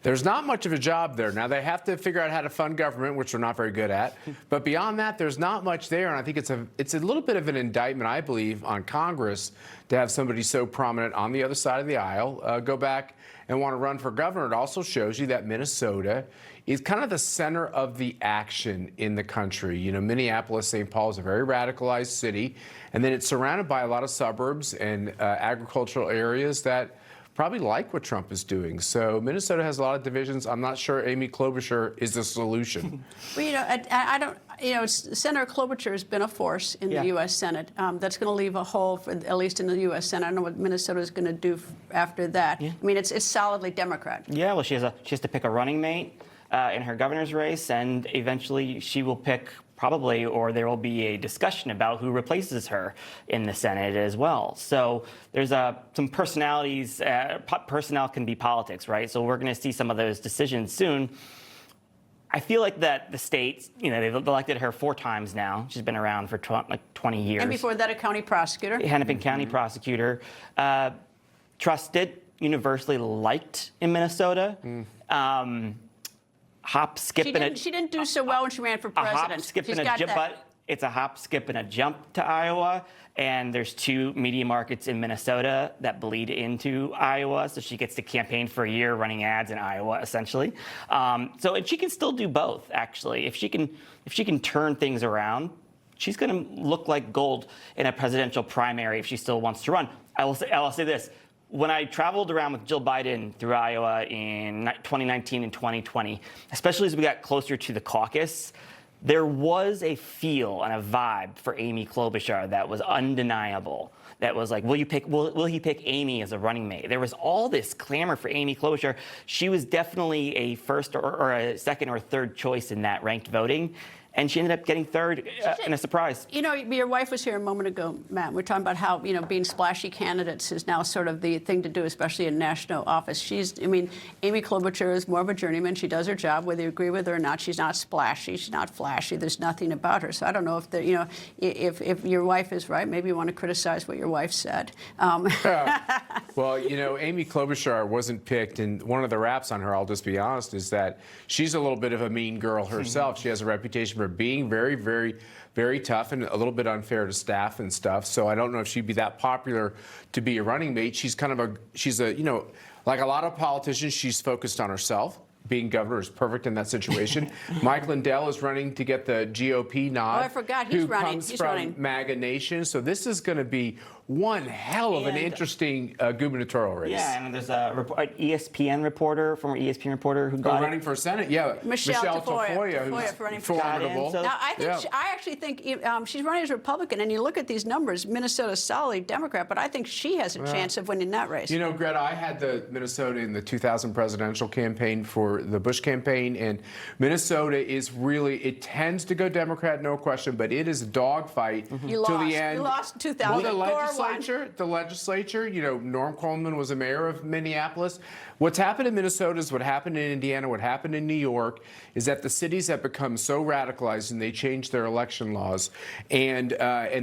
there's not much of a job there. Now, they have to figure out how to fund government, which they're not very good at. But beyond that, there's not much there. And I think it's a little bit of an indictment, I believe, on Congress to have somebody so prominent on the other side of the aisle go back and want to run for governor. It also shows you that Minnesota is kind of the center of the action in the country. Minneapolis, St. Paul is a very radicalized city. And then it's surrounded by a lot of suburbs and agricultural areas that probably like what Trump is doing. So Minnesota has a lot of divisions. I'm not sure Amy Klobuchar is the solution. Well, I don't, Senator Klobuchar has been a force in the U.S. Senate. That's going to leave a hole, at least in the U.S. Senate. I don't know what Minnesota is going to do after that. Yeah. I mean, it's solidly Democrat. Yeah, well, she has to pick a running mate in her governor's race, and eventually she will pick probably, or there will be a discussion about who replaces her in the Senate as well. So there's some personalities, personnel can be politics, right? So we're going to see some of those decisions soon. I feel like that the states, they've elected her 4 times now. She's been around for 20 years. And before that, a county prosecutor. Hennepin County prosecutor. Trusted, universally liked in Minnesota. Hop, skip, she didn't do so well when she ran for president. A hop, skip, and a jump, but it's a hop, skip, and a jump to Iowa. And there's 2 media markets in Minnesota that bleed into Iowa, so she gets to campaign for a year running ads in Iowa, essentially. And she can still do both, actually. If she can turn things around, she's going to look like gold in a presidential primary if she still wants to run. I will say this. When I traveled around with Jill Biden through Iowa in 2019 and 2020, especially as we got closer to the caucus, there was a feel and a vibe for Amy Klobuchar that was undeniable. That was like, will he pick Amy as a running mate? There was all this clamor for Amy Klobuchar. She was definitely a first or a second or third choice in that ranked voting. and she ended up getting third in a surprise. You know, your wife was here a moment ago, Matt. We're talking about how, you know, being splashy candidates is now sort of the thing to do, especially in national office. I mean, Amy Klobuchar is more of a journeyman. She does her job, whether you agree with her or not. She's not splashy. She's not flashy. There's nothing about her. So I don't know if, you know, if your wife is right, maybe you want to criticize what your wife said. Well, you know, Amy Klobuchar wasn't picked, and one of the raps on her, I'll just be honest, is that she's a little bit of a mean girl herself. She has a reputation for being very, very, very tough and a little bit unfair to staff and stuff. So I don't know if she'd be that popular to be a running mate. She's kind of you know, like a lot of politicians, she's focused on herself. Being governor is perfect in that situation. Mike Lindell is running to get the GOP nod. Oh, I forgot. He's running. Comes He's from running. MAGA Nation. So this is going to be one hell of an interesting gubernatorial race. Yeah, and there's a ESPN reporter, former ESPN reporter who got running for Senate. Yeah, Michelle Tafoya, who's for running formidable. for Now, I actually think she's running as a Republican, and you look at these numbers. Minnesota's solidly Democrat, but I think she has a chance of winning that race. You know, Greta, I had the Minnesota in the 2000 presidential campaign for the Bush campaign, and Minnesota is really, it tends to go Democrat, no question, but it is a dogfight till the end. You lost in 2000. Well, the legislature, you know, Norm Coleman was a mayor of Minneapolis. What's happened in Minnesota is what happened in Indiana, what happened in New York, is that the cities have become so radicalized and they changed their election laws, and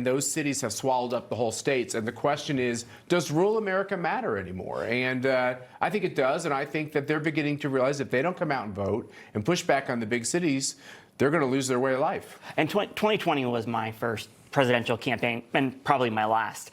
those cities have swallowed up the whole states. And the question is, does rural America matter anymore? And I think it does, and I think that they're beginning to realize if they don't come out and vote and push back on the big cities, they're going to lose their way of life. And 2020 was my first presidential campaign, and probably my last.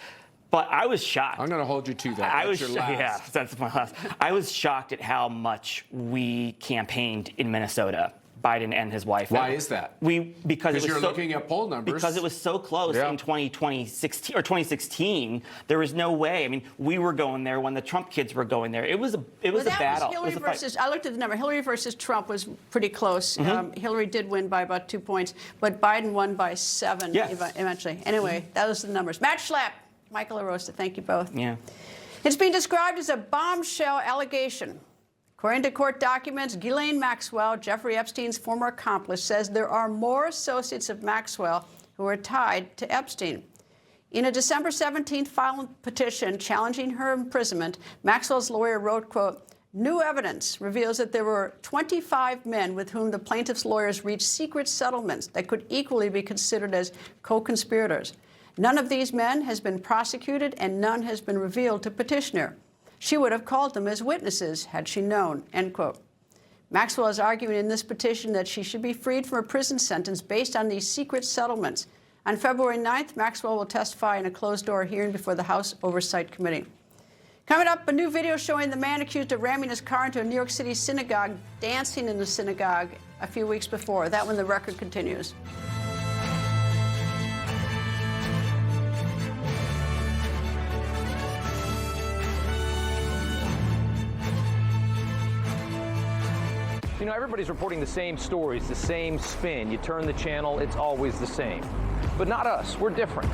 But I was shocked. I'm going to hold you to that. That's your last. Yeah, that's my last. I was shocked at how much we campaigned in Minnesota, Biden and his wife. Why is that? Because you're looking at poll numbers. Because it was so close in 2016. There was no way. I mean, we were going there when the Trump kids were going there. It was a battle. Hillary versus. I looked at the number. Hillary versus Trump was pretty close. Hillary did win by about 2 points, but Biden won by 7 eventually. Anyway, that was the numbers. Matt Schlapp, Michael LaRosa, thank you both. Yeah. It's being described as a bombshell allegation. According to court documents, Ghislaine Maxwell, Jeffrey Epstein's former accomplice, says there are more associates of Maxwell who are tied to Epstein. In a December 17th filed petition challenging her imprisonment, Maxwell's lawyer wrote, quote, "New evidence reveals that there were 25 men with whom the plaintiff's lawyers reached secret settlements that could equally be considered as co-conspirators. None of these men has been prosecuted and none has been revealed to petitioner. She would have called them as witnesses had she known," end quote. Maxwell is arguing in this petition that she should be freed from a prison sentence based on these secret settlements. On February 9th, Maxwell will testify in a closed-door hearing before the House Oversight Committee. Coming up, a new video showing the man accused of ramming his car into a New York City synagogue dancing in the synagogue a few weeks before. That when the record continues. You know, everybody's reporting the same stories, the same spin. You turn the channel, it's always the same. But not us. We're different.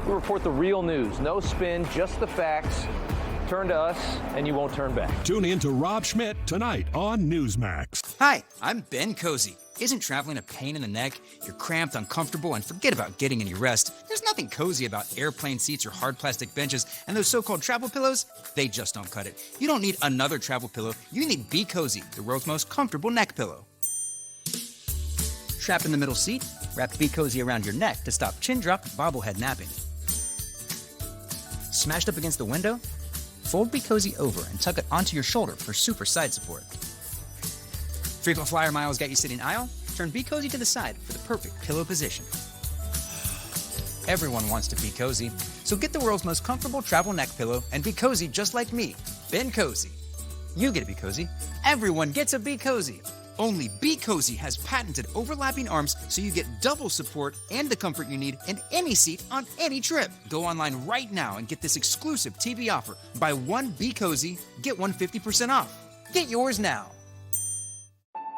We report the real news. No spin, just the facts. Turn to us, and you won't turn back. Tune in to Rob Schmidt tonight on Newsmax. Hi, I'm Ben Cozy. Isn't traveling a pain in the neck? You're cramped, uncomfortable, and forget about getting any rest. There's nothing cozy about airplane seats or hard plastic benches, and those so-called travel pillows, they just don't cut it. You don't need another travel pillow. You need Be Cozy, the world's most comfortable neck pillow. Trapped in the middle seat? Wrap Be Cozy around your neck to stop chin drop and bobblehead napping. Smashed up against the window? Fold Be Cozy over and tuck it onto your shoulder for super side support. Frequent flyer miles got you sitting aisle? Turn Be Cozy to the side for the perfect pillow position. Everyone wants to be cozy, so get the world's most comfortable travel neck pillow and be cozy just like me, Ben Cozy. You get to be cozy. Everyone gets a Be Cozy. Only Be Cozy has patented overlapping arms so you get double support and the comfort you need in any seat on any trip. Go online right now and get this exclusive TV offer. Buy one Be Cozy, get one 50% off. Get yours now.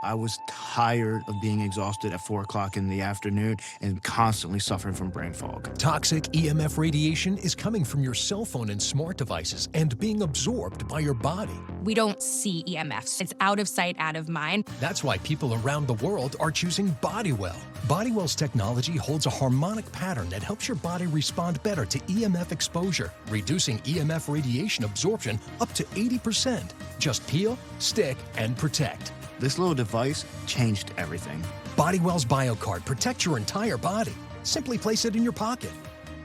I was tired of being exhausted at 4 o'clock in the afternoon and constantly suffering from brain fog. Toxic EMF radiation is coming from your cell phone and smart devices and being absorbed by your body. We don't see EMFs. It's out of sight, out of mind. That's why people around the world are choosing Bodywell. Bodywell's technology holds a harmonic pattern that helps your body respond better to EMF exposure, reducing EMF radiation absorption up to 80%. Just peel, stick, and protect. This little device changed everything. Bodywell's BioCard protects your entire body. Simply place it in your pocket.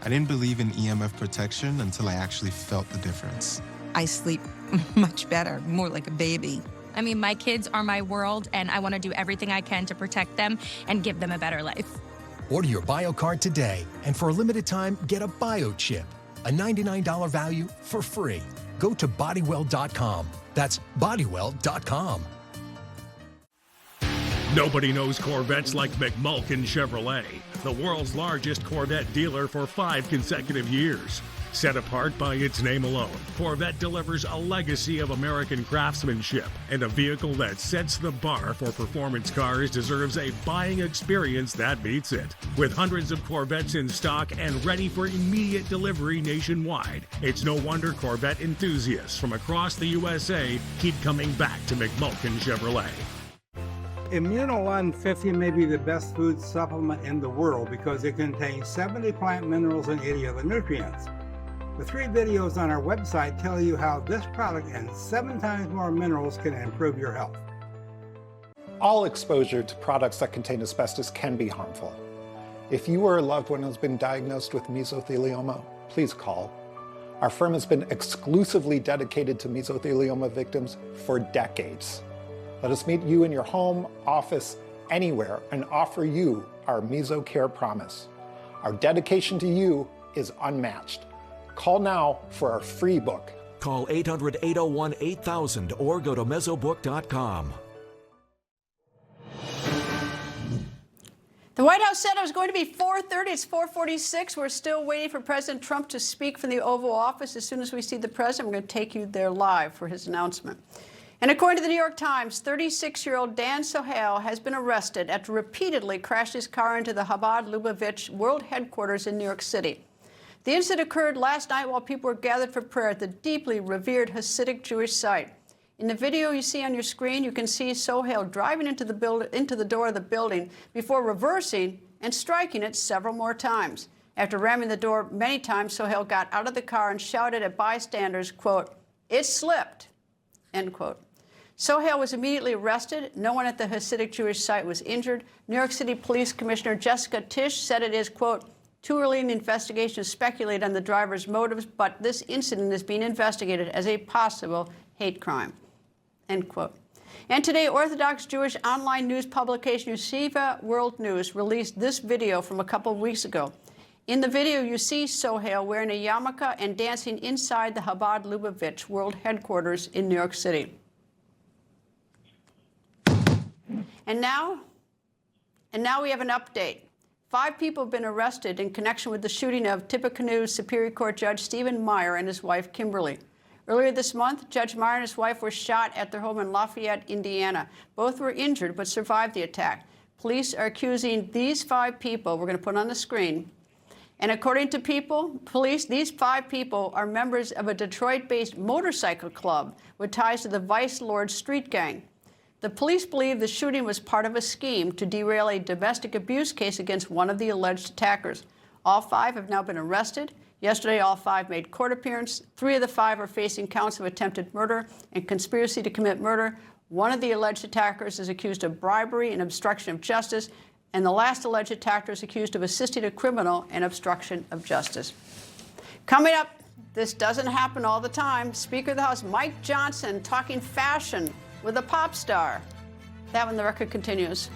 I didn't believe in EMF protection until I actually felt the difference. I sleep much better, more like a baby. I mean, my kids are my world, and I want to do everything I can to protect them and give them a better life. Order your BioCard today, and for a limited time, get a BioChip, a $99 value for free. Go to bodywell.com. That's bodywell.com. Nobody knows Corvettes like McMulkin Chevrolet, the world's largest Corvette dealer for 5 consecutive years. Set apart by its name alone, Corvette delivers a legacy of American craftsmanship, and a vehicle that sets the bar for performance cars deserves a buying experience that beats it. With hundreds of Corvettes in stock and ready for immediate delivery nationwide, it's no wonder Corvette enthusiasts from across the USA keep coming back to McMulkin Chevrolet. Immuno 150 may be the best food supplement in the world because it contains 70 plant minerals and 80 other nutrients. The 3 videos on our website tell you how this product and 7 times more minerals can improve your health. All exposure to products that contain asbestos can be harmful. If you or a loved one has been diagnosed with mesothelioma, please call. Our firm has been exclusively dedicated to mesothelioma victims for decades. Let us meet you in your home, office, anywhere, and offer you our MesoCare promise. Our dedication to you is unmatched. Call now for our free book. Call 800-801-8000 or go to mesobook.com. The White House said it was going to be 4:30. It's 4:46. We're still waiting for President Trump to speak from the Oval Office. As soon as we see the president, we're going to take you there live for his announcement. And according to the New York Times, 36-year-old Dan Sohail has been arrested after repeatedly crashed his car into the Chabad Lubavitch World Headquarters in New York City. The incident occurred last night while people were gathered for prayer at the deeply revered Hasidic Jewish site. In the video you see on your screen, you can see Sohail driving into the door of the building before reversing and striking it several more times. After ramming the door many times, Sohail got out of the car and shouted at bystanders, quote, "It slipped," end quote. Sohail was immediately arrested. No one at the Hasidic Jewish site was injured. New York City Police Commissioner Jessica Tisch said it is, quote, "too early in the investigation to speculate on the driver's motives, but this incident is being investigated as a possible hate crime," end quote. And today, Orthodox Jewish online news publication Yeshiva World News released this video from a couple of weeks ago. In the video, you see Sohail wearing a yarmulke and dancing inside the Chabad Lubavitch World Headquarters in New York City. And now we have an update. 5 people have been arrested in connection with the shooting of Tippecanoe Superior Court Judge Stephen Meyer and his wife, Kimberly. Earlier this month, Judge Meyer and his wife were shot at their home in Lafayette, Indiana. Both were injured but survived the attack. Police are accusing these 5 people, we're going to put on the screen, and according to police, these 5 people are members of a Detroit-based motorcycle club with ties to the Vice Lord street gang. The police believe the shooting was part of a scheme to derail a domestic abuse case against one of the alleged attackers. All 5 have now been arrested. Yesterday, all 5 made court appearance. 3 of the 5 are facing counts of attempted murder and conspiracy to commit murder. One of the alleged attackers is accused of bribery and obstruction of justice, and the last alleged attacker is accused of assisting a criminal and obstruction of justice. Coming up, this doesn't happen all the time. Speaker of the House Mike Johnson talking fashion with a pop star. That when the record continues.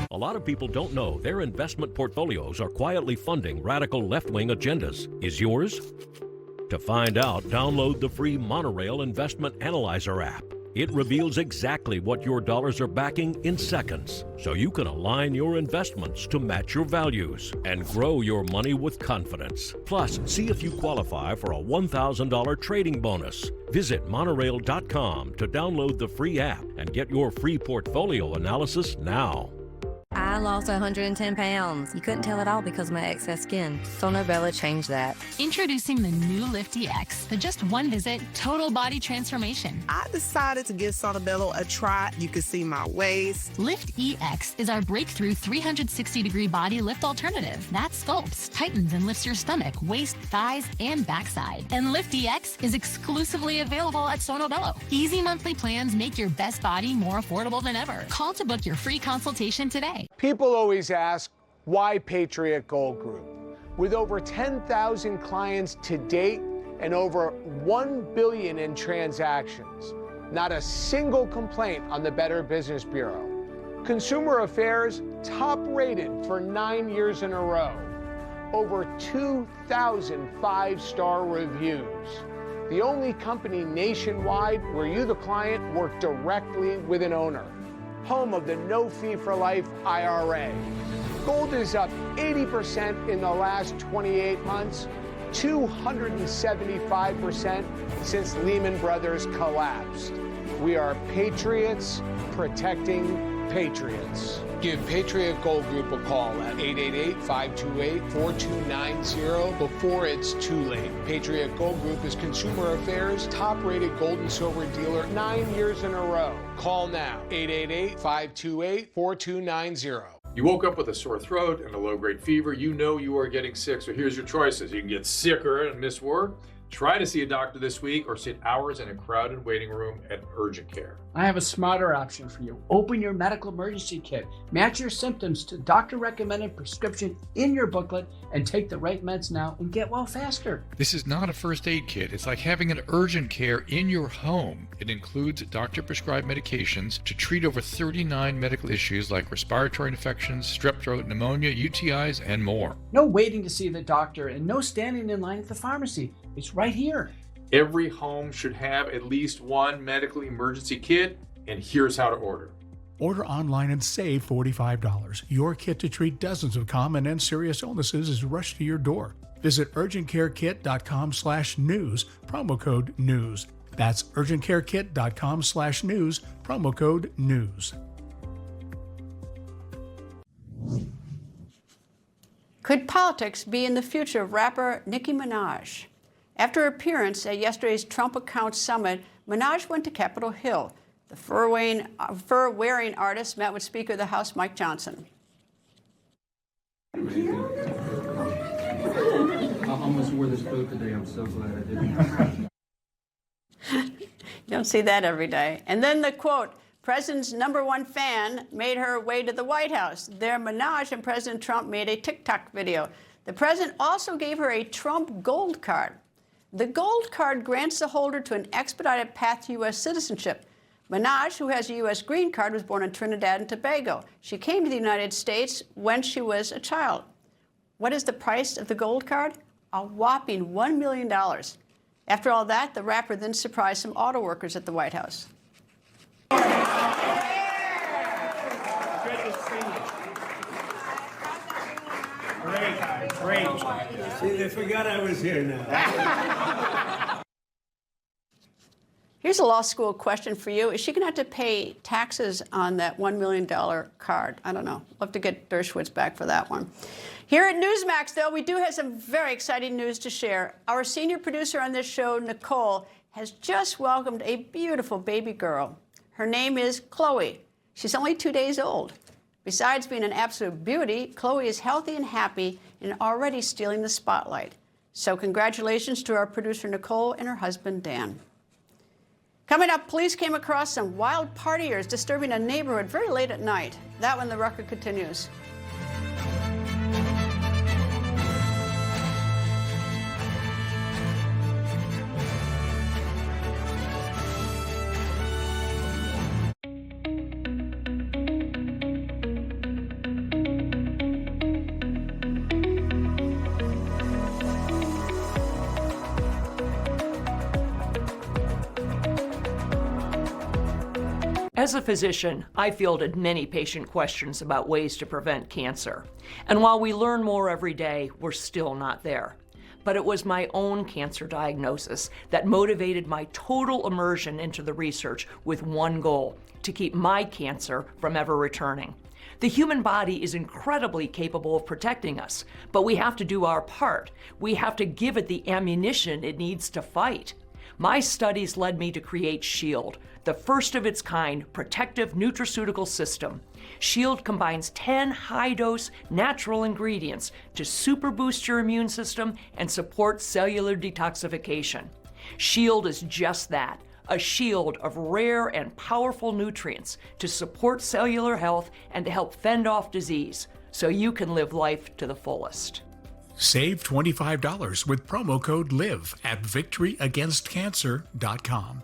A lot of people don't know their investment portfolios are quietly funding radical left-wing agendas. Is yours? To find out, download the free Monorail Investment Analyzer app. It reveals exactly what your dollars are backing in seconds, so you can align your investments to match your values and grow your money with confidence. Plus, see if you qualify for a $1,000 trading bonus. Visit monorail.com to download the free app and get your free portfolio analysis now. I lost 110 pounds. You couldn't tell at all because of my excess skin. So Nobella changed that. Introducing the new Lift EX, the just one visit total body transformation. I decided to give Sonobello a try. You can see my waist. Lift EX is our breakthrough 360-degree body lift alternative that sculpts, tightens, and lifts your stomach, waist, thighs, and backside. And Lift EX is exclusively available at Sonobello. Easy monthly plans make your best body more affordable than ever. Call to book your free consultation today. People always ask, why Patriot Gold Group? With over 10,000 clients to date and over $1 billion in transactions, not a single complaint on the Better Business Bureau. Consumer Affairs top rated for 9 years in a row. Over 2,000 five-star reviews. The only company nationwide where you, the client, work directly with an owner. Home of the no fee for life IRA. Gold is up 80% in the last 28 months, 275% since Lehman Brothers collapsed. We are patriots protecting patriots. Give Patriot Gold Group a call at 888-528-4290 before it's too late. Patriot Gold Group is Consumer Affairs' top-rated gold and silver dealer 9 years in a row. Call now, 888-528-4290. You woke up with a sore throat and a low-grade fever. You know you are getting sick, so here's your choices. You can get sicker and miss work. Try to see a doctor this week or sit hours in a crowded waiting room at urgent care. I have a smarter option for you. Open your medical emergency kit. Match your symptoms to doctor-recommended prescription in your booklet and take the right meds now and get well faster. This is not a first aid kit. It's like having an urgent care in your home. It includes doctor-prescribed medications to treat over 39 medical issues like respiratory infections, strep throat, pneumonia, UTIs, and more. No waiting to see the doctor and no standing in line at the pharmacy. It's right here. Every home should have at least one medical emergency kit, and here's how to order. Order online and save $45. Your kit to treat dozens of common and serious illnesses is rushed to your door. Visit urgentcarekit.com/news, promo code NEWS. That's urgentcarekit.com/news, promo code NEWS. Could politics be in the future of rapper Nicki Minaj? After her appearance at yesterday's Trump Account Summit, Minaj went to Capitol Hill. The fur-wearing artist met with Speaker of the House Mike Johnson. I almost wore this coat today. I'm so glad I didn't. You don't see that every day. And then the quote, President's #1 fan made her way to the White House. There, Minaj and President Trump made a TikTok video. The president also gave her a Trump Gold Card. The Gold Card grants the holder to an expedited path to U.S. citizenship. Minaj, who has a U.S. green card, was born in Trinidad and Tobago. She came to the United States when she was a child. What is the price of the Gold Card? A whopping $1 million. After all that, the rapper then surprised some auto workers at the White House. Great. See, they forgot I was here now. Here's a law school question for you. Is she going to have to pay taxes on that $1 million card? I don't know. Love to get Dershowitz back for that one. Here at Newsmax, though, we do have some very exciting news to share. Our senior producer on this show, Nicole, has just welcomed a beautiful baby girl. Her name is Chloe. She's only 2 days old. Besides being an absolute beauty, Chloe is healthy and happy and already stealing the spotlight. So congratulations to our producer, Nicole, and her husband, Dan. Coming up, police came across some wild partiers disturbing a neighborhood very late at night. That one, the record continues. As a physician, I fielded many patient questions about ways to prevent cancer. And while we learn more every day, we're still not there. But it was my own cancer diagnosis that motivated my total immersion into the research with one goal: to keep my cancer from ever returning. The human body is incredibly capable of protecting us, but we have to do our part. We have to give it the ammunition it needs to fight. My studies led me to create SHIELD, the first of its kind protective nutraceutical system. SHIELD combines 10 high-dose natural ingredients to super boost your immune system and support cellular detoxification. SHIELD is just that, a shield of rare and powerful nutrients to support cellular health and to help fend off disease, so you can live life to the fullest. Save $25 with promo code LIVE at victoryagainstcancer.com.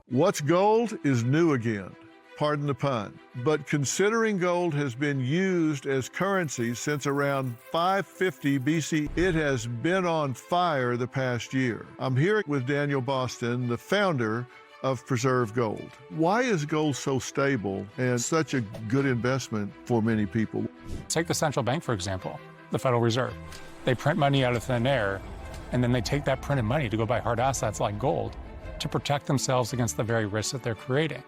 What's gold is new again, pardon the pun. But considering gold has been used as currency since around 550 BC, it has been on fire the past year. I'm here with Daniel Boston, the founder of Preserve Gold. Why is gold so stable and such a good investment for many people? Take the central bank, for example, the Federal Reserve. They print money out of thin air, and then they take that printed money to go buy hard assets like gold to protect themselves against the very risks that they're creating.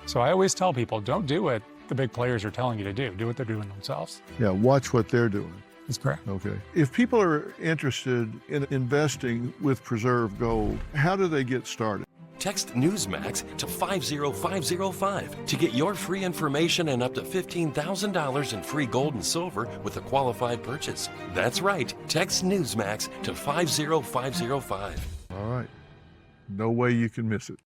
So I always tell people, don't do what the big players are telling you to do. Do what they're doing themselves. Yeah, watch what they're doing. That's correct. Okay. If people are interested in investing with Preserve Gold, how do they get started? Text Newsmax to 50505 to get your free information and up to $15,000 in free gold and silver with a qualified purchase. That's right. Text Newsmax to 50505. All right. No way you can miss it.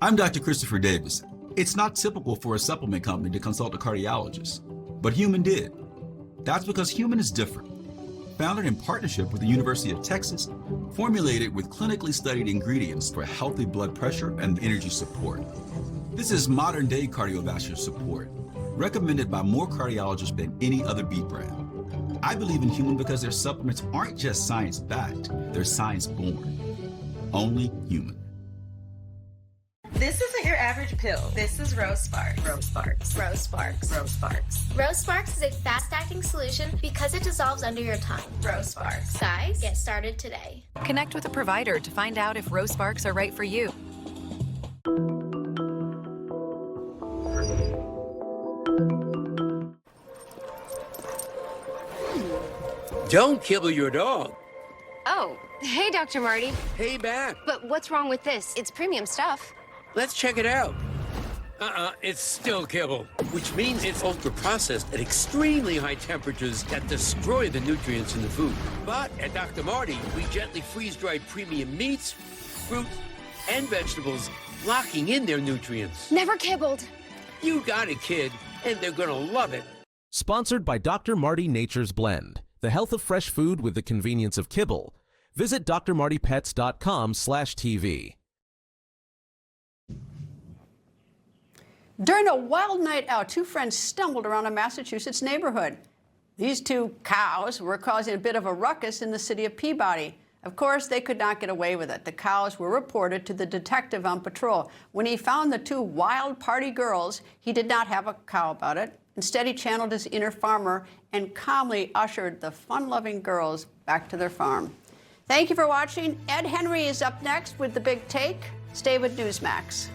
I'm Dr. Christopher Davis. It's not typical for a supplement company to consult a cardiologist, but Human did. That's because Human is different. Founded in partnership with the University of Texas, formulated with clinically studied ingredients for healthy blood pressure and energy support. This is modern-day cardiovascular support, recommended by more cardiologists than any other beet brand. I believe in Human because their supplements aren't just science-backed, they're science-born. Only Human. This isn't your average pill. This is Rose Sparks. Rose Sparks. Rose Sparks. Rose Sparks. Rose Sparks is a fast-acting solution because it dissolves under your tongue. Rose Sparks. Guys, get started today. Connect with a provider to find out if Rose Sparks are right for you. Don't kibble your dog. Oh, hey, Dr. Marty. Hey, back. But what's wrong with this? It's premium stuff. Let's check it out. It's still kibble, which means it's ultra-processed at extremely high temperatures that destroy the nutrients in the food. But at Dr. Marty, we gently freeze-dried premium meats, fruit, and vegetables, locking in their nutrients. Never kibbled. You got it, kid, and they're gonna love it. Sponsored by Dr. Marty Nature's Blend, the health of fresh food with the convenience of kibble. Visit drmartypets.com/TV. During a wild night out, two friends stumbled around a Massachusetts neighborhood. These two cows were causing a bit of a ruckus in the city of Peabody. Of course, they could not get away with it. The cows were reported to the detective on patrol. When he found the two wild party girls, he did not have a cow about it. Instead, he channeled his inner farmer and calmly ushered the fun-loving girls back to their farm. Thank you for watching. Ed Henry is up next with The Big Take. Stay with Newsmax.